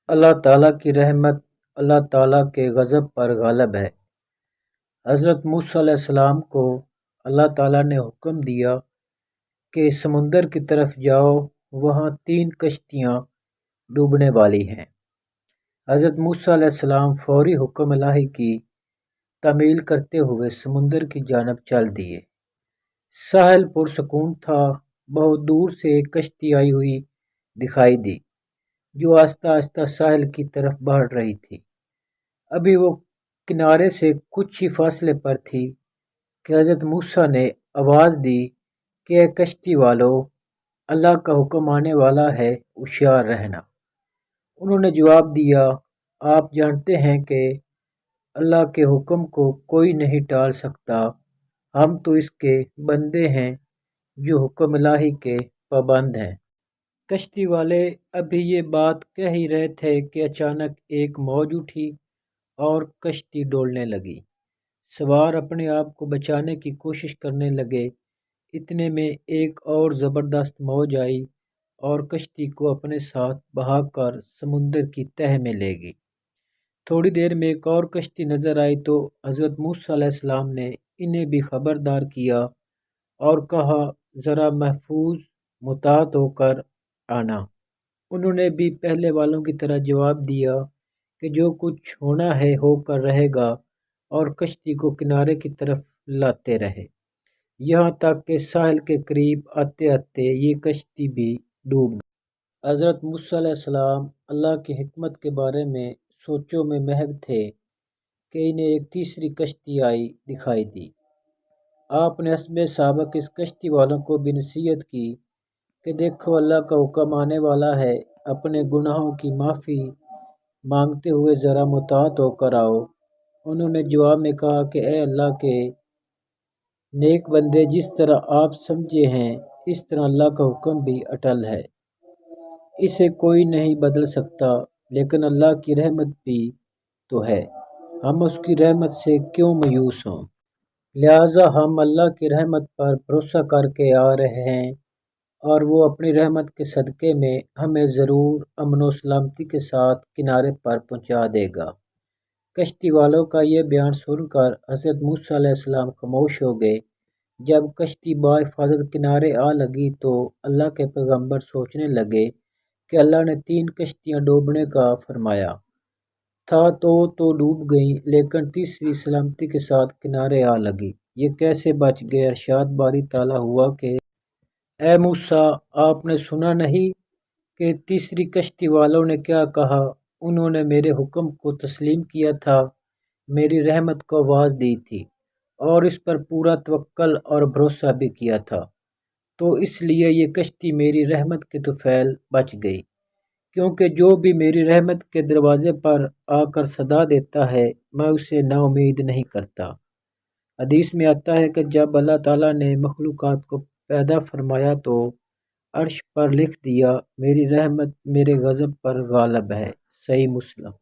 اللہ تعالیٰ کی رحمت اللہ تعالیٰ کے غضب پر غالب ہے۔ حضرت موسیٰ علیہ السلام کو اللہ تعالیٰ نے حکم دیا کہ سمندر کی طرف جاؤ، وہاں 3 کشتیاں ڈوبنے والی ہیں۔ حضرت موسیٰ علیہ السلام فوری حکم الہی کی تعمیل کرتے ہوئے سمندر کی جانب چل دیے۔ ساحل پرسکون تھا۔ بہت دور سے ایک کشتی آئی ہوئی دکھائی دی جو آہستہ آہستہ ساحل کی طرف بڑھ رہی تھی۔ ابھی وہ کنارے سے کچھ ہی فاصلے پر تھی کہ حضرت موسیٰ نے آواز دی کہ اے کشتی والو، اللہ کا حکم آنے والا ہے، ہوشیار رہنا۔ انہوں نے جواب دیا، آپ جانتے ہیں کہ اللہ کے حکم کو کوئی نہیں ٹال سکتا، ہم تو اس کے بندے ہیں جو حکم الہی کے پابند ہیں۔ کشتی والے ابھی یہ بات کہہ ہی رہے تھے کہ اچانک ایک موج اٹھی اور کشتی ڈولنے لگی۔ سوار اپنے آپ کو بچانے کی کوشش کرنے لگے۔ اتنے میں ایک اور زبردست موج آئی اور کشتی کو اپنے ساتھ بہا کر سمندر کی تہہ میں لے گئی۔ تھوڑی دیر میں ایک اور کشتی نظر آئی تو حضرت موسیٰ علیہ السلام نے انہیں بھی خبردار کیا اور کہا، ذرا محفوظ محتاط ہو کر آنا۔ انہوں نے بھی پہلے والوں کی طرح جواب دیا کہ جو کچھ ہونا ہے ہو کر رہے گا، اور کشتی کو کنارے کی طرف لاتے رہے، یہاں تک کہ ساحل کے قریب آتے آتے یہ کشتی بھی ڈوب گئی۔ حضرت موسیٰ علیہ السلام اللہ کی حکمت کے بارے میں سوچوں میں محو تھے کہ انہیں ایک تیسری کشتی آئی دکھائی دی۔ آپ نے حسب سابق اس کشتی والوں کو بھی نصیحت کی کہ دیکھو اللہ کا حکم آنے والا ہے، اپنے گناہوں کی معافی مانگتے ہوئے ذرا محتاط ہو کر آؤ۔ انہوں نے جواب میں کہا کہ اے اللہ کے نیک بندے، جس طرح آپ سمجھے ہیں اس طرح اللہ کا حکم بھی اٹل ہے، اسے کوئی نہیں بدل سکتا، لیکن اللہ کی رحمت بھی تو ہے، ہم اس کی رحمت سے کیوں مایوس ہوں؟ لہٰذا ہم اللہ کی رحمت پر بھروسہ کر کے آ رہے ہیں اور وہ اپنی رحمت کے صدقے میں ہمیں ضرور امن و سلامتی کے ساتھ کنارے پر پہنچا دے گا۔ کشتی والوں کا یہ بیان سن کر حضرت موسیٰ علیہ السلام خاموش ہو گئے۔ جب کشتی بحفاظت کنارے آ لگی تو اللہ کے پیغمبر سوچنے لگے کہ اللہ نے 3 کشتیاں ڈوبنے کا فرمایا تھا تو ڈوب گئیں، لیکن تیسری سلامتی کے ساتھ کنارے آ لگی، یہ کیسے بچ گئے؟ ارشاد باری تعالیٰ ہوا کہ اے موسیٰ، آپ نے سنا نہیں کہ تیسری کشتی والوں نے کیا کہا؟ انہوں نے میرے حکم کو تسلیم کیا تھا، میری رحمت کو آواز دی تھی اور اس پر پورا توکل اور بھروسہ بھی کیا تھا، تو اس لیے یہ کشتی میری رحمت کے طفیل بچ گئی، کیونکہ جو بھی میری رحمت کے دروازے پر آ کر صدا دیتا ہے میں اسے نا امید نہیں کرتا۔ حدیث میں آتا ہے کہ جب اللہ تعالیٰ نے مخلوقات کو پیدا فرمایا تو عرش پر لکھ دیا، میری رحمت میرے غضب پر غالب ہے۔ صحیح مسلم۔